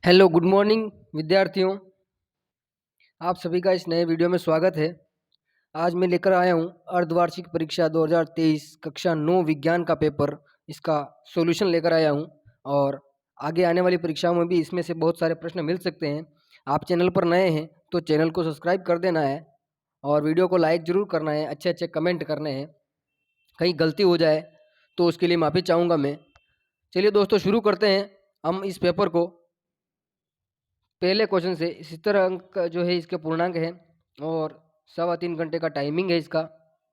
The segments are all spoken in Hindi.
हेलो गुड मॉर्निंग विद्यार्थियों। आप सभी का इस नए वीडियो में स्वागत है। आज मैं लेकर आया हूँ अर्धवार्षिक परीक्षा 2023 कक्षा 9 विज्ञान का पेपर, इसका सॉल्यूशन लेकर आया हूँ। और आगे आने वाली परीक्षाओं में भी इसमें से बहुत सारे प्रश्न मिल सकते हैं। आप चैनल पर नए हैं तो चैनल को सब्सक्राइब कर देना है और वीडियो को लाइक ज़रूर करना है, अच्छे अच्छे कमेंट करने हैं। कहीं गलती हो जाए तो उसके लिए माफ़ी चाहूँगा मैं। चलिए दोस्तों शुरू करते हैं हम इस पेपर को। पहले क्वेश्चन से 70 अंक का जो है इसके पूर्णांक है और 3.25 घंटे का टाइमिंग है इसका।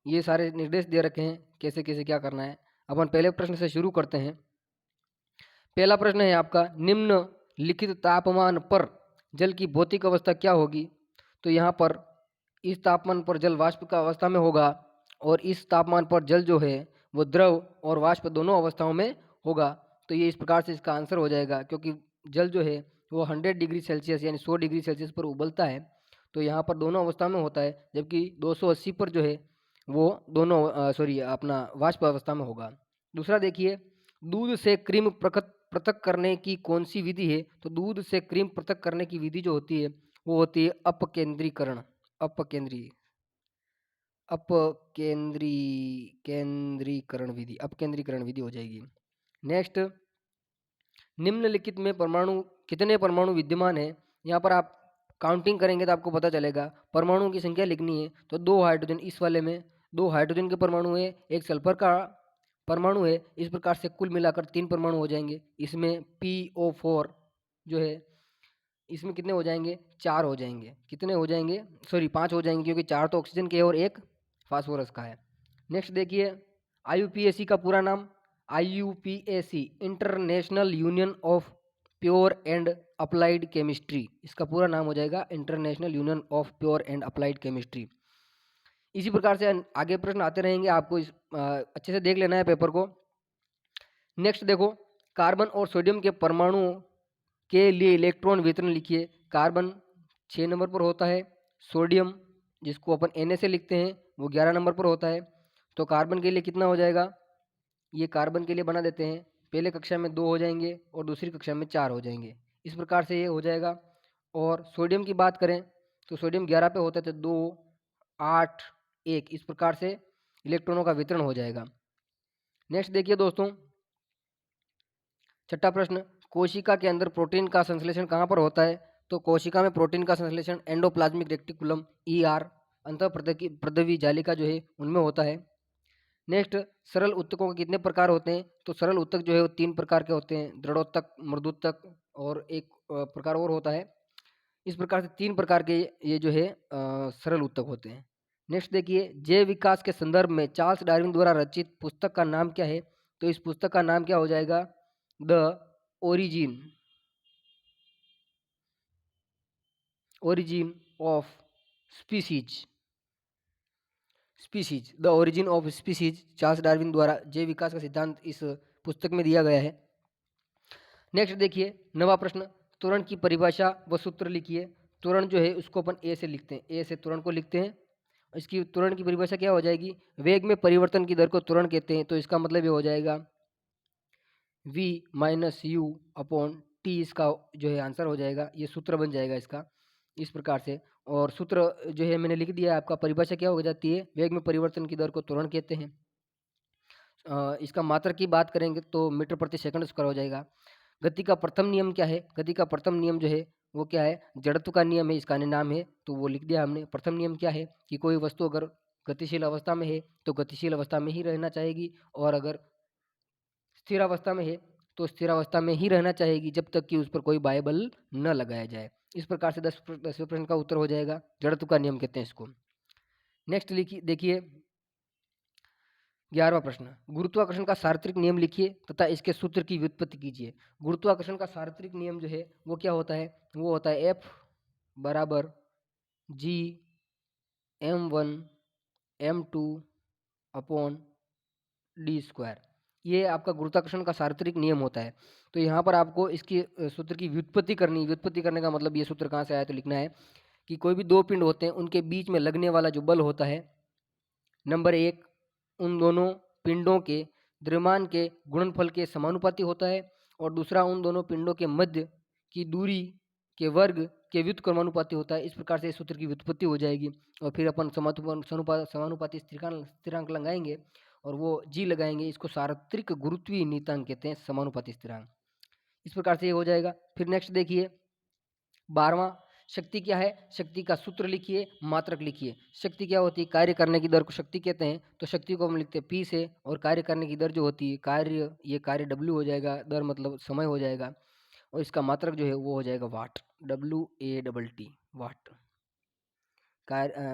ये सारे निर्देश दे रखे हैं कैसे कैसे क्या करना है। अपन पहले प्रश्न से शुरू करते हैं। पहला प्रश्न है आपका, निम्न लिखित तापमान पर जल की भौतिक अवस्था क्या होगी। तो यहाँ पर इस तापमान पर जल वाष्प का अवस्था में होगा और इस तापमान पर जल जो है वो द्रव और वाष्प दोनों अवस्थाओं में होगा। तो ये इस प्रकार से इसका आंसर हो जाएगा, क्योंकि जल जो है वो 100 डिग्री सेल्सियस यानी 100 डिग्री सेल्सियस पर उबलता है। तो यहाँ पर दोनों अवस्था में होता है, जबकि 280 पर जो है वो दोनों अपना वाष्प अवस्था में होगा। दूसरा देखिए, दूध से क्रीम पृथक करने की कौन सी विधि है। तो दूध से क्रीम पृथक करने की विधि जो होती है वो होती है अपकेंद्रीकरण। अपकेंद्री अपकेंद्री केंद्रीकरण विधि हो जाएगी। नेक्स्ट, निम्नलिखित में परमाणु कितने परमाणु विद्यमान है। यहाँ पर आप काउंटिंग करेंगे तो आपको पता चलेगा। परमाणुओं की संख्या लिखनी है तो 2 हाइड्रोजन, इस वाले में 2 हाइड्रोजन के परमाणु है, एक सल्फर का परमाणु है। इस प्रकार से कुल मिलाकर 3 परमाणु हो जाएंगे। इसमें PO4 जो है इसमें कितने हो जाएंगे, 4 हो जाएंगे। कितने हो जाएंगे, 5 हो जाएंगे, क्योंकि 4 तो ऑक्सीजन के और एक फास्फोरस का है। नेक्स्ट देखिए, IUPAC का पूरा नाम। IUPAC international union of pure and applied chemistry, इसका पूरा नाम हो जाएगा international union of pure and applied chemistry. इसी प्रकार से आगे प्रश्न आते रहेंगे, आपको अच्छे से देख लेना है पेपर को। नेक्स्ट देखो, कार्बन और सोडियम के परमाणुओं के लिए इलेक्ट्रॉन वितरण लिखिए। कार्बन 6 नंबर पर होता है, सोडियम जिसको अपन Na से लिखते हैं वो 11 नंबर पर होता है। तो कार्बन के लिए कितना हो जाएगा, ये कार्बन के लिए बना देते हैं। पहले कक्षा में 2 हो जाएंगे और दूसरी कक्षा में 4 हो जाएंगे। इस प्रकार से ये हो जाएगा। और सोडियम की बात करें तो सोडियम 11 पे होता है, तो 2 8 1 इस प्रकार से इलेक्ट्रॉनों का वितरण हो जाएगा। नेक्स्ट देखिए दोस्तों, छठा प्रश्न, कोशिका के अंदर प्रोटीन का संश्लेषण कहाँ पर होता है। तो कोशिका में प्रोटीन का संश्लेषण एंडोप्लाज्मिक रेटिकुलम ER अंतः प्रदवी जालिका जो है उनमें होता है। नेक्स्ट, सरल उत्तकों के कितने प्रकार होते हैं। तो सरल उत्तक जो है वो 3 प्रकार के होते हैं, दृढ़ोत्तक, मृदुत्तक और एक प्रकार और होता है। इस प्रकार से 3 प्रकार के ये जो है सरल उत्तक होते हैं। नेक्स्ट देखिए, जैव विकास के संदर्भ में चार्ल्स डार्विन द्वारा रचित पुस्तक का नाम क्या है। तो इस पुस्तक का नाम क्या हो जाएगा, the origin origin of species. The origin of species Charles Darwin द्वारा जैव विकास का सिद्धांत इस पुस्तक में दिया गया है। नेक्स्ट देखिए, नवा प्रश्न, त्वरण की परिभाषा व सूत्र लिखिए। त्वरण जो है उसको अपन ए से लिखते हैं, ए से त्वरण को लिखते हैं। इसकी त्वरण की परिभाषा क्या हो जाएगी, वेग में परिवर्तन की दर को त्वरण कहते हैं। तो इसका मतलब ये हो जाएगा V-U/T, इसका जो है आंसर हो जाएगा, ये सूत्र बन जाएगा इसका इस प्रकार से। और सूत्र जो है मैंने लिख दिया है आपका। परिभाषा क्या हो जाती है, वेग में परिवर्तन की दर को त्वरण कहते हैं। इसका मात्रा की बात करेंगे तो मीटर प्रति सेकंड स्क्वायर हो जाएगा। गति का प्रथम नियम क्या है, गति का प्रथम नियम जो है वो क्या है, जड़त्व का नियम है, इसका नाम है, तो वो लिख दिया हमने। प्रथम नियम क्या है कि कोई वस्तु अगर गतिशील अवस्था में है तो गतिशील अवस्था में ही रहना चाहेगी, और अगर स्थिर अवस्था में है तो स्थिर अवस्था में ही रहना चाहेगी जब तक कि उस पर कोई बाह्य बल न लगाया जाए। इस प्रकार से 10वें प्रश्न का उत्तर हो जाएगा, जड़त्व का नियम कहते हैं इसको। नेक्स्ट लिखिए, देखिए 11वां प्रश्न, गुरुत्वाकर्षण का सार्वत्रिक नियम लिखिए तथा इसके सूत्र की व्युत्पत्ति कीजिए। गुरुत्वाकर्षण का सार्वत्रिक नियम जो है वो क्या होता है, वो होता है F बराबर G m1 m2 upon D square. ये आपका गुरुत्वाकर्षण का सार्वत्रिक नियम होता है। तो यहाँ पर आपको इसकी सूत्र की व्युत्पत्ति करनी। व्युत्पत्ति करने का मतलब ये सूत्र कहाँ से आया, तो लिखना है कि कोई भी 2 पिंड होते हैं उनके बीच में लगने वाला जो बल होता है, नंबर 1 उन दोनों पिंडों के द्रव्यमान के गुणनफल के समानुपाती होता है, और दूसरा उन दोनों पिंडों के मध्य की दूरी के वर्ग के व्युत्क्रमानुपाती होता है। इस प्रकार से इस सूत्र की व्युत्पत्ति हो जाएगी और फिर अपन समानुपाती स्थिरांक लगाएंगे और वो जी लगाएंगे। इसको सार्वत्रिक गुरुत्वीय नियतांक कहते हैं, समानुपाती स्थिरांक। इस प्रकार से ये हो जाएगा। फिर नेक्स्ट देखिए 12वां, शक्ति क्या है? शक्ति का सूत्र लिखिए, मात्रक लिखिए। शक्ति क्या होती है? कार्य करने की दर को शक्ति कहते हैं। तो शक्ति को हम लिखते हैं P से, और कार्य करने की दर जो होती है ये कार्य W हो जाएगा, दर मतलब समय हो जाएगा, और इसका मात्रक जो है वो हो जाएगा वाट, WATT, वाट।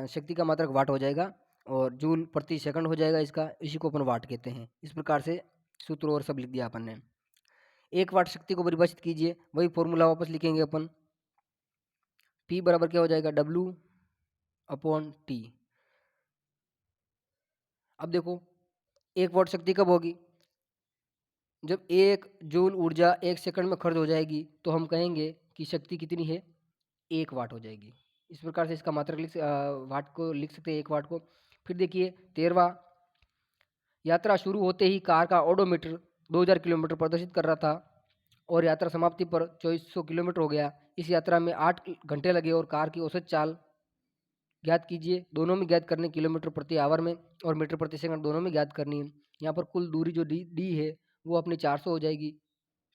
शक्ति का मात्रक वाट हो जाएगा और जूल प्रति सेकंड हो जाएगा इसका, इसी को अपन वाट कहते हैं। इस प्रकार से सूत्र और सब लिख दिया अपन ने। 1 वाट शक्ति को परिभाषित कीजिए, वही फॉर्मूला वापस लिखेंगे अपन। P बराबर क्या हो जाएगा? W/T। अब देखो 1 वाट शक्ति कब होगी? जब 1 जूल ऊर्जा 1 सेकंड में खर्च हो जाएगी तो हम कहेंगे कि शक्ति कितनी है? 1 वाट हो जाएगी। इस प्रकार से इसका मात्रक वाट को लिख सकते हैं, 1 वाट को। फिर देखिए 13वां, यात्रा शुरू होते ही कार का ओडोमीटर 2000 किलोमीटर प्रदर्शित कर रहा था और यात्रा समाप्ति पर 2400 किलोमीटर हो गया। इस यात्रा में 8 घंटे लगे और कार की औसत चाल ज्ञात कीजिए। दोनों में ज्ञात करने, किलोमीटर प्रति आवर में और मीटर प्रति सेकंड दोनों में ज्ञात करनी है। यहाँ पर कुल दूरी जो डी है वो अपनी 400 हो जाएगी।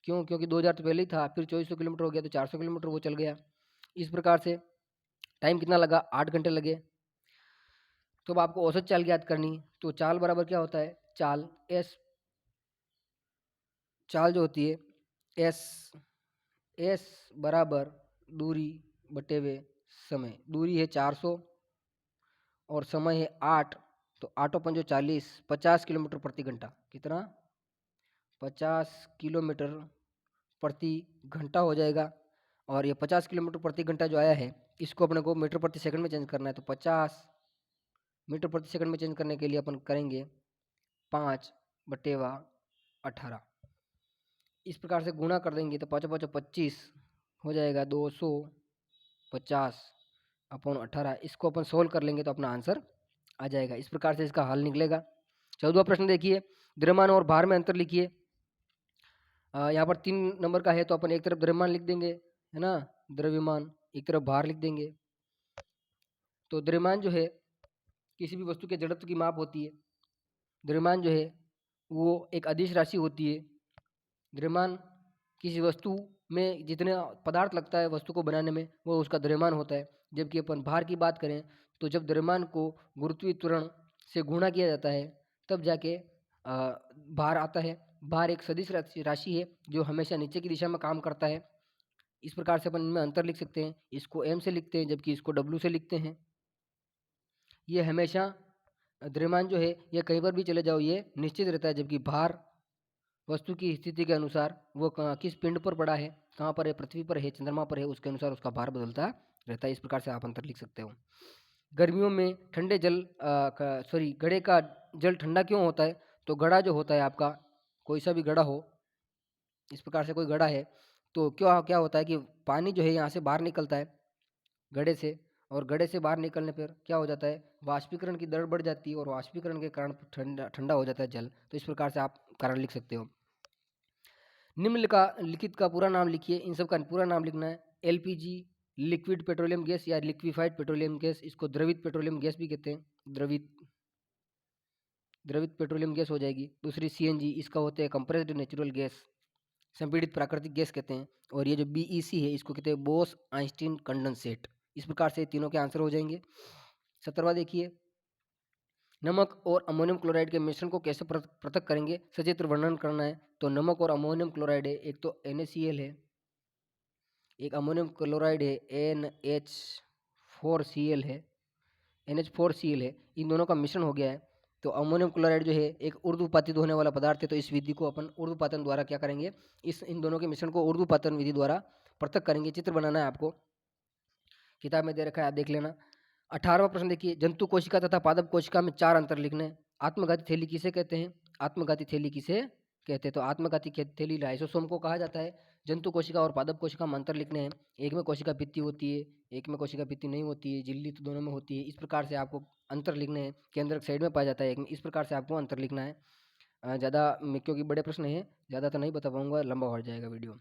क्यों? क्योंकि 2000 तो पहले ही था, फिर 2400 किलोमीटर हो गया तो 400 किलोमीटर वो चल गया। इस प्रकार से टाइम कितना लगा? 8 घंटे लगे। तो अब आपको औसत चाल ज्ञात करनी, तो चाल बराबर क्या होता है? चाल चाल जो होती है एस बराबर दूरी बटे हुए समय। दूरी है 400 और समय है 8, तो 8×5 = 40, 50 किलोमीटर प्रति घंटा। कितना? 50 किलोमीटर प्रति घंटा हो जाएगा। और ये 50 किलोमीटर प्रति घंटा जो आया है इसको अपने को मीटर प्रति सेकंड में चेंज करना है। तो 50 मीटर प्रति सेकंड में चेंज करने के लिए अपन करेंगे 5/18। इस प्रकार से गुणा कर देंगे तो 5×5 = 25 हो जाएगा, 250/18। इसको अपन सोल्व कर लेंगे तो अपना आंसर आ जाएगा। इस प्रकार से इसका हल निकलेगा। 14वां प्रश्न देखिए, द्रव्यमान और भार में अंतर लिखिए। यहाँ पर 3 नंबर का है तो अपन एक तरफ द्रव्यमान लिख देंगे, है ना, द्रव्यमान, एक तरफ भार लिख देंगे। तो द्रव्यमान जो है किसी भी वस्तु के जड़त्व की माप होती है। द्रव्यमान जो है वो एक अदिश राशि होती है। द्रव्यमान किसी वस्तु में जितने पदार्थ लगता है वस्तु को बनाने में वो उसका द्रव्यमान होता है। जबकि अपन भार की बात करें तो जब द्रव्यमान को गुरुत्वीय त्वरण से गुणा किया जाता है तब जाके भार आता है। भार एक सदिश राशि है जो हमेशा नीचे की दिशा में काम करता है। इस प्रकार से अपन इनमें अंतर लिख सकते हैं। इसको m से लिखते हैं जबकि इसको w से लिखते हैं। ये हमेशा द्रव्यमान जो है ये कहीं पर भी चले जाओ ये निश्चित रहता है, जबकि भार वस्तु की स्थिति के अनुसार वो किस पिंड पर पड़ा है, कहाँ पर है, पृथ्वी पर है, चंद्रमा पर है, उसके अनुसार उसका भार बदलता रहता है। इस प्रकार से आप अंतर लिख सकते हो। गर्मियों में ठंडे जल घड़े का जल ठंडा क्यों होता है? तो घड़ा जो होता है आपका, कोई सा भी घड़ा हो, इस प्रकार से कोई घड़ा है तो क्या क्या होता है कि पानी जो है यहाँ से बाहर निकलता है घड़े से, और घड़े से बाहर निकलने पर क्या हो जाता है, वाष्पीकरण की दर बढ़ जाती है और वाष्पीकरण के कारण ठंडा ठंडा हो जाता है जल। तो इस प्रकार से आप कारण लिख सकते हो। निम्नलिखित का पूरा नाम लिखिए। इन सब का पूरा नाम लिखना है। एलपीजी लिक्विड पेट्रोलियम गैस या लिक्विफाइड पेट्रोलियम गैस, इसको द्रवित पेट्रोलियम गैस भी कहते हैं। द्रवित पेट्रोलियम गैस हो जाएगी। दूसरी सीएनजी, इसका होते हैं कंप्रेस्ड नेचुरल गैस, संपीड़ित प्राकृतिक गैस कहते हैं। और ये जो बीईसी है इसको कहते हैं बोस आइंस्टीन कंडेंसेट। इस प्रकार से तीनों के आंसर हो जाएंगे। 17वां देखिए, नमक और अमोनियम क्लोराइड के मिश्रण को कैसे पृथक करेंगे, सचित्र वर्णन करना है। तो नमक और अमोनियम क्लोराइड है, एक तो NaCl है, एक अमोनियम क्लोराइड है NH4Cl है, NH4Cl है। इन दोनों का मिश्रण हो गया है तो अमोनियम क्लोराइड जो है एक ऊर्ध्वपातित होने वाला पदार्थ है। तो इस विधि को अपन ऊर्ध्वपातन द्वारा क्या करेंगे, इन दोनों के मिश्रण को ऊर्ध्वपातन विधि द्वारा पृथक करेंगे। चित्र बनाना है आपको, किताब में दे रखा है, आप देख लेना। 18वां प्रश्न देखिए, जंतु कोशिका तथा पादप कोशिका में 4 अंतर लिखने हैं। आत्मघाती थैली किसे कहते हैं? आत्मघाती थैली किसे कहते हैं? तो आत्मघाती थैली लाइसोसोम को कहा जाता है। जंतु कोशिका और पादप कोशिका में अंतर लिखने हैं। एक में कोशिका भित्ति होती है, एक में कोशिका भित्ति नहीं होती है, झिल्ली तो दोनों में होती है। इस प्रकार से आपको अंतर लिखने हैं। केंद्रक साइड में पाया जाता है एक में। इस प्रकार से आपको अंतर लिखना है। ज़्यादा क्योंकि बड़े प्रश्न हैं, ज़्यादा तो नहीं बता पाऊंगा, लंबा हो जाएगा वीडियो।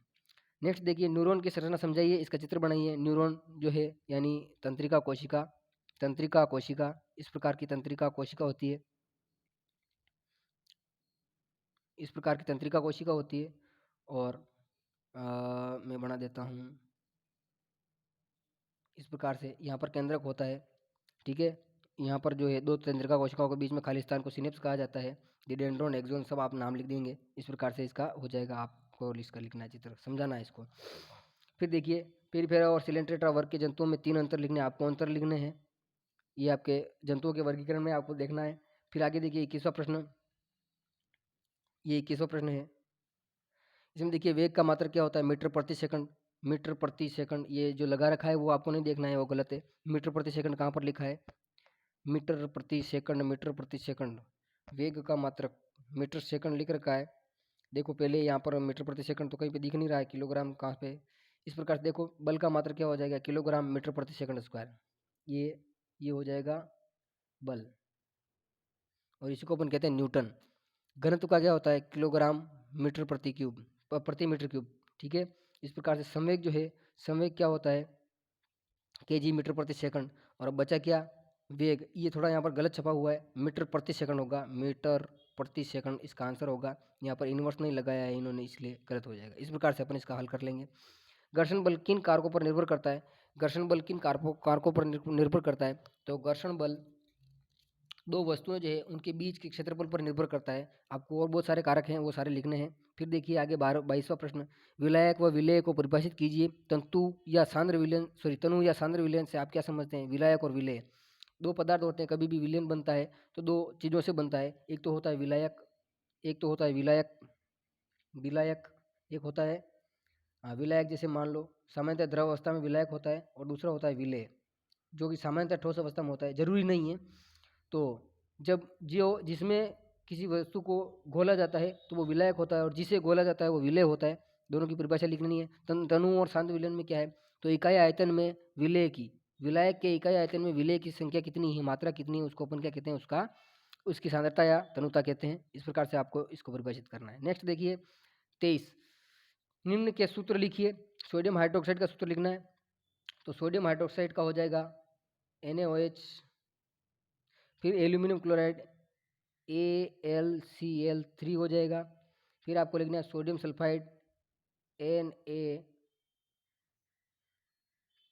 नेक्स्ट देखिए, न्यूरॉन की संरचना समझाइए, इसका चित्र बनाइए। न्यूरॉन जो है यानी तंत्रिका कोशिका, तंत्रिका कोशिका, इस प्रकार की तंत्रिका कोशिका होती है, इस प्रकार की तंत्रिका कोशिका होती है। और मैं बना देता हूँ इस प्रकार से, यहाँ पर केंद्रक होता है, ठीक है। यहाँ पर जो है दो तंत्रिका कोशिकाओं के बीच में खाली स्थान को सिनेप्स कहा जाता है। डिडेंड्रॉन, एक्सॉन सब आप नाम लिख देंगे, इस प्रकार से इसका हो जाएगा। आपको इसका लिखना है, चित्र समझाना है इसको। फिर देखिए, पेरिफेरा और सिलेंट्रेटा वर्ग के जंतुओं में 3 अंतर लिखने हैं, आपको अंतर लिखने हैं। ये आपके जंतुओं के वर्गीकरण में आपको देखना है। फिर आगे देखिए 21वां प्रश्न, ये 21वां प्रश्न है। इसमें देखिए वेग का मात्रक क्या होता है, मीटर प्रति सेकंड। मीटर प्रति सेकंड ये जो लगा रखा है वो आपको नहीं देखना है, वो गलत है। मीटर प्रति सेकंड कहाँ पर लिखा है, मीटर प्रति सेकंड, मीटर प्रति सेकंड। वेग का मात्रक मीटर सेकंड लिख रखा है। देखो पहले यहाँ पर मीटर प्रति सेकंड तो कहीं पे दिख नहीं रहा है, किलोग्राम कहाँ पे। इस प्रकार से देखो बल का मात्रक क्या हो जाएगा, किलोग्राम मीटर प्रति सेकंड स्क्वायर। ये हो जाएगा बल, और इसी को अपन कहते हैं न्यूटन। घनत्व का क्या होता है, किलोग्राम मीटर प्रति क्यूब, प्रति मीटर क्यूब, ठीक है। इस प्रकार से संवेग जो है, संवेग क्या होता है, केजी मीटर प्रति सेकंड। और अब बचा क्या, वेग। ये थोड़ा यहाँ पर गलत छपा हुआ है, मीटर प्रति सेकंड होगा, मीटर प्रति सेकंड इसका आंसर होगा। यहाँ पर इन्वर्स नहीं लगाया है इन्होंने, इसलिए गलत हो जाएगा। इस प्रकार से अपन इसका हल कर लेंगे। घर्षण बल किन कारकों पर निर्भर करता है, घर्षण बल किन कारकों पर निर्भर करता है, तो घर्षण बल दो वस्तुएं जो है उनके बीच के क्षेत्रफल पर निर्भर करता है। आपको और बहुत सारे कारक हैं, वो सारे लिखने हैं। फिर देखिए आगे 22वां प्रश्न, विलायक व विलेय को परिभाषित कीजिए। तंतु या सांद्र विलयन, तनु या सांद्र विलयन से आप क्या समझते हैं, विलायक और विलेय दो पदार्थ होते हैं। कभी भी विलयन बनता है तो दो चीज़ों से बनता है, एक तो होता है विलायक, एक तो होता है विलायक, विलायक एक होता है विलायक। जैसे मान लो सामान्यतः द्रव अवस्था में विलायक होता है, और दूसरा होता है विलेय, जो कि सामान्यतः ठोस अवस्था में होता है, जरूरी नहीं है। तो जब जो जिसमें किसी वस्तु को घोला जाता है तो वो विलायक होता है, और जिसे घोला जाता है वो विलेय होता है। दोनों की परिभाषा लिखनी है। तनु और शांत विलयन में क्या है, तो इकाई आयतन में विलेय की, विलायक के इकाई आयतन में विलेय की संख्या कितनी है, मात्रा कितनी है, उसको अपन क्या कहते हैं, उसकी सांद्रता या तनुता कहते हैं। इस प्रकार से आपको इसको परिभाषित करना है। नेक्स्ट देखिए 23, निम्न के सूत्र लिखिए। सोडियम हाइड्रोक्साइड का सूत्र लिखना है, तो सोडियम हाइड्रोक्साइड का हो जाएगा NaOH, फिर एल्यूमिनियम क्लोराइड AlCl3 हो जाएगा। फिर आपको लिखना है सोडियम सल्फाइड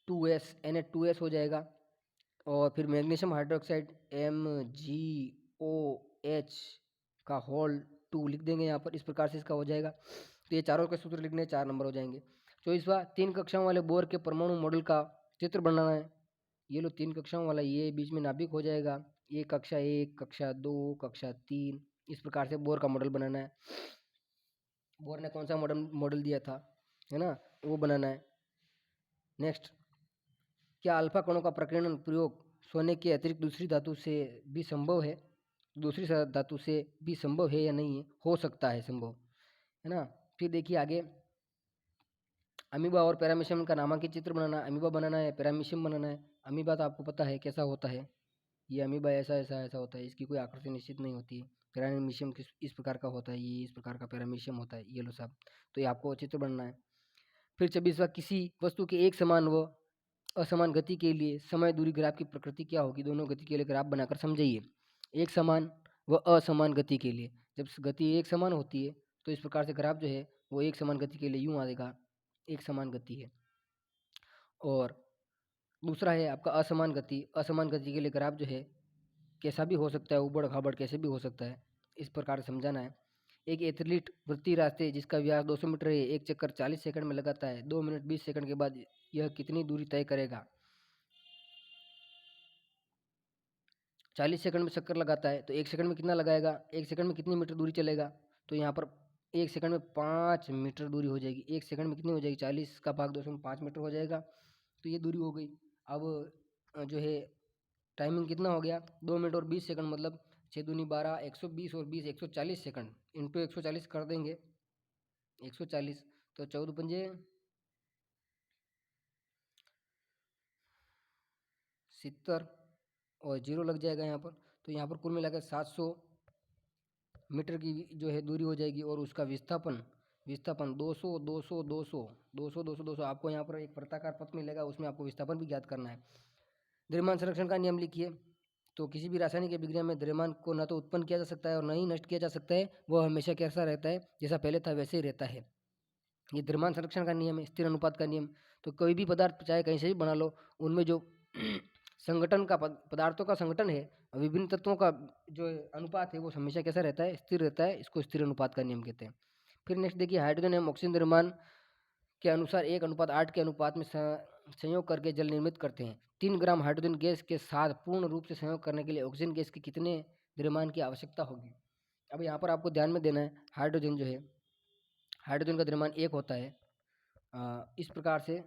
Na2S हो जाएगा। और फिर मैग्नीशियम हाइड्रोक्साइड MgOH का होल 2 लिख देंगे यहाँ पर। इस प्रकार से इसका हो जाएगा। तो ये चारों के सूत्र लिखने, 4 नंबर हो जाएंगे। 24वां, 3 कक्षाओं वाले बोर के परमाणु मॉडल का चित्र बनाना है। ये लो 3 कक्षाओं वाला, ये बीच में नाभिक हो जाएगा, ये कक्षा 1, कक्षा 2, कक्षा 3। इस प्रकार से बोर का मॉडल बनाना है। बोर ने कौन सा मॉडल दिया था, है ना, वो बनाना है। नेक्स्ट, क्या अल्फा कणों का प्रकीर्णन प्रयोग सोने के अतिरिक्त दूसरी धातु से भी संभव है, दूसरी धातु से भी संभव है या नहीं है, हो सकता है संभव, है ना। फिर देखिए आगे, अमीबा और पैरामीशियम का नामांकित चित्र बनाना है। अमीबा बनाना है, पैरामीशियम बनाना है। अमीबा तो आपको पता है कैसा होता है, ये अमीबा ऐसा ऐसा ऐसा होता है, इसकी कोई आकृति निश्चित नहीं होती है। पैरामीशियम किस इस प्रकार का होता है, ये इस प्रकार का पैरामीशियम होता है, ये लो साहब। तो ये आपको चित्र बनना है। फिर 26वां, किसी वस्तु के एक समान व असमान गति के लिए समय दूरी ग्राफ की प्रकृति क्या होगी, दोनों गति के लिए ग्राफ बनाकर समझाइए। एक समान व असमान गति के लिए, जब गति एक समान होती है तो इस प्रकार से ग्राफ जो है वो एक समान गति के लिए यूँ आएगा, एक समान गति है। और दूसरा है आपका असमान गति, असमान गति के लिए ग्राफ जो है कैसा भी हो सकता है, ऊबड़ खाबड़ कैसे भी हो सकता है, इस प्रकार समझाना है। एक एथलीट वृत्तीय रास्ते जिसका व्यास 200 मीटर है, एक चक्कर 40 सेकंड में लगाता है। 2 मिनट 20 सेकंड के बाद यह कितनी दूरी तय करेगा। 40 सेकंड में चक्कर लगाता है तो 1 सेकंड में कितना लगाएगा, 1 सेकंड में कितनी मीटर दूरी चलेगा, तो यहाँ पर 1 सेकंड में 5 मीटर दूरी हो जाएगी। 1 सेकंड में कितनी हो जाएगी, 40 का भाग 200 में 5 मीटर हो जाएगा। तो ये दूरी हो गई। अब जो है टाइमिंग कितना हो गया, 2 मिनट और 20 सेकंड, मतलब 6 दूनी 12, 120 और 20 140 सेकंड इंटू 140 कर देंगे, 140 तो 14 पंजे 70 और जीरो लग जाएगा यहाँ पर। तो यहाँ पर कुल मिलाकर 700 मीटर की जो है दूरी हो जाएगी, और उसका विस्थापन विस्थापन 200 200 200 200 200 200 आपको यहाँ पर एक वृत्ताकार पथ मिलेगा, उसमें आपको विस्थापन भी ज्ञात करना है। द्रव्यमान संरक्षण का नियम लिखिए। तो किसी भी रासायनिक अभिक्रिया में द्रव्यमान को न तो उत्पन्न किया जा सकता है और न ही नष्ट किया जा सकता है, वह हमेशा कैसा रहता है, जैसा पहले था वैसे ही रहता है। ये द्रव्यमान संरक्षण का नियम है, स्थिर अनुपात का नियम। तो कोई भी पदार्थ चाहे कहीं से भी बना लो, उनमें जो संगठन का पदार्थों का संगठन है, विभिन्न तत्वों का जो अनुपात है वो हमेशा कैसा रहता है, स्थिर रहता है। इसको स्थिर अनुपात का नियम कहते हैं। फिर नेक्स्ट देखिए, हाइड्रोजन एवं ऑक्सीजन द्रव्यमान के अनुसार 1:8 के अनुपात में संयोग करके जल निर्मित करते हैं। 3 ग्राम हाइड्रोजन गैस के साथ पूर्ण रूप से संयोग करने के लिए ऑक्सीजन गैस के कितने द्रव्यमान की आवश्यकता होगी। अब यहाँ पर आपको ध्यान में देना है, हाइड्रोजन जो है, हाइड्रोजन का द्रव्यमान 1 होता है इस प्रकार से,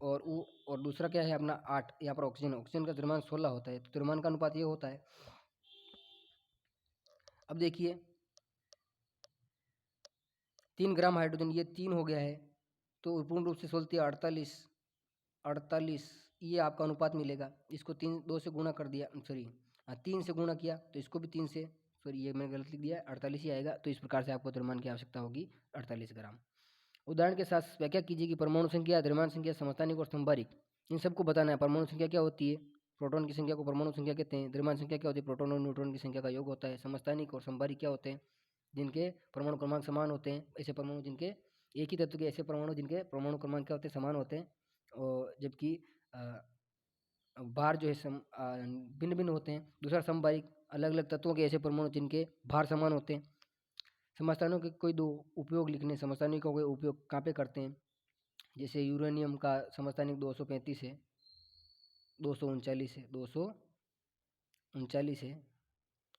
और दूसरा क्या है अपना 8। यहाँ पर ऑक्सीजन का द्रव्यमान 16 होता है। तो द्रव्यमान का अनुपात ये होता है। अब देखिए 3 ग्राम हाइड्रोजन, ये 3 हो गया है, तो पूर्ण रूप से सोलती 48 ये आपका अनुपात मिलेगा। इसको 2 से गुणा कर दिया, सॉरी 3 से गुणा किया, तो इसको भी 3 से, सॉरी ये मैंने गलत लिख दिया, 48 ही आएगा। तो इस प्रकार से आपको द्रव्यमान की आवश्यकता होगी 48 ग्राम। उदाहरण के साथ व्याख्या कीजिए कि परमाणु संख्या, द्रव्यमान संख्या, समस्थानिक और संभारिक, इन सबको बताना है। परमाणु संख्या क्या होती है, प्रोटॉन की संख्या को परमाणु संख्या कहते हैं। द्रव्यमान संख्या क्या होती है, प्रोटॉन और न्यूट्रॉन की संख्या का योग होता है। समस्थानिक और संभारिक क्या होते हैं, जिनके परमाणु क्रमांक समान होते हैं। ऐसे परमाणु जिनके एक ही तत्व के ऐसे परमाणु जिनके परमाणु क्रमांक क्या होते हैं, समान होते हैं, और जबकि भार जो है भिन्न भिन्न होते हैं। दूसरा संभारिक, अलग अलग तत्वों के ऐसे परमाणु जिनके भार समान होते हैं। समस्थानिकों के कोई 2 उपयोग लिखने, समस्थानिकों के उपयोग कहाँ पे करते हैं, जैसे यूरेनियम का समस्थानिक 235 है, 239 है, 239 है।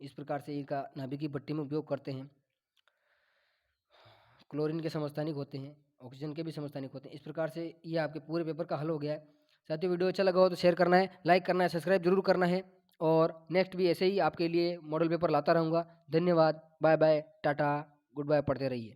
इस प्रकार से इनका नाभिकीय भट्टी में उपयोग करते हैं। क्लोरीन के समस्थानिक होते हैं, ऑक्सीजन के भी समस्थानिक होते हैं। इस प्रकार से ये आपके पूरे पेपर का हल हो गया है। साथियों, वीडियो अच्छा लगा हो तो शेयर करना है, लाइक करना है, सब्सक्राइब जरूर करना है, और नेक्स्ट भी ऐसे ही आपके लिए मॉडल पेपर लाता रहूँगा। धन्यवाद, bye bye, tata, goodbye, पढ़ते रहिए।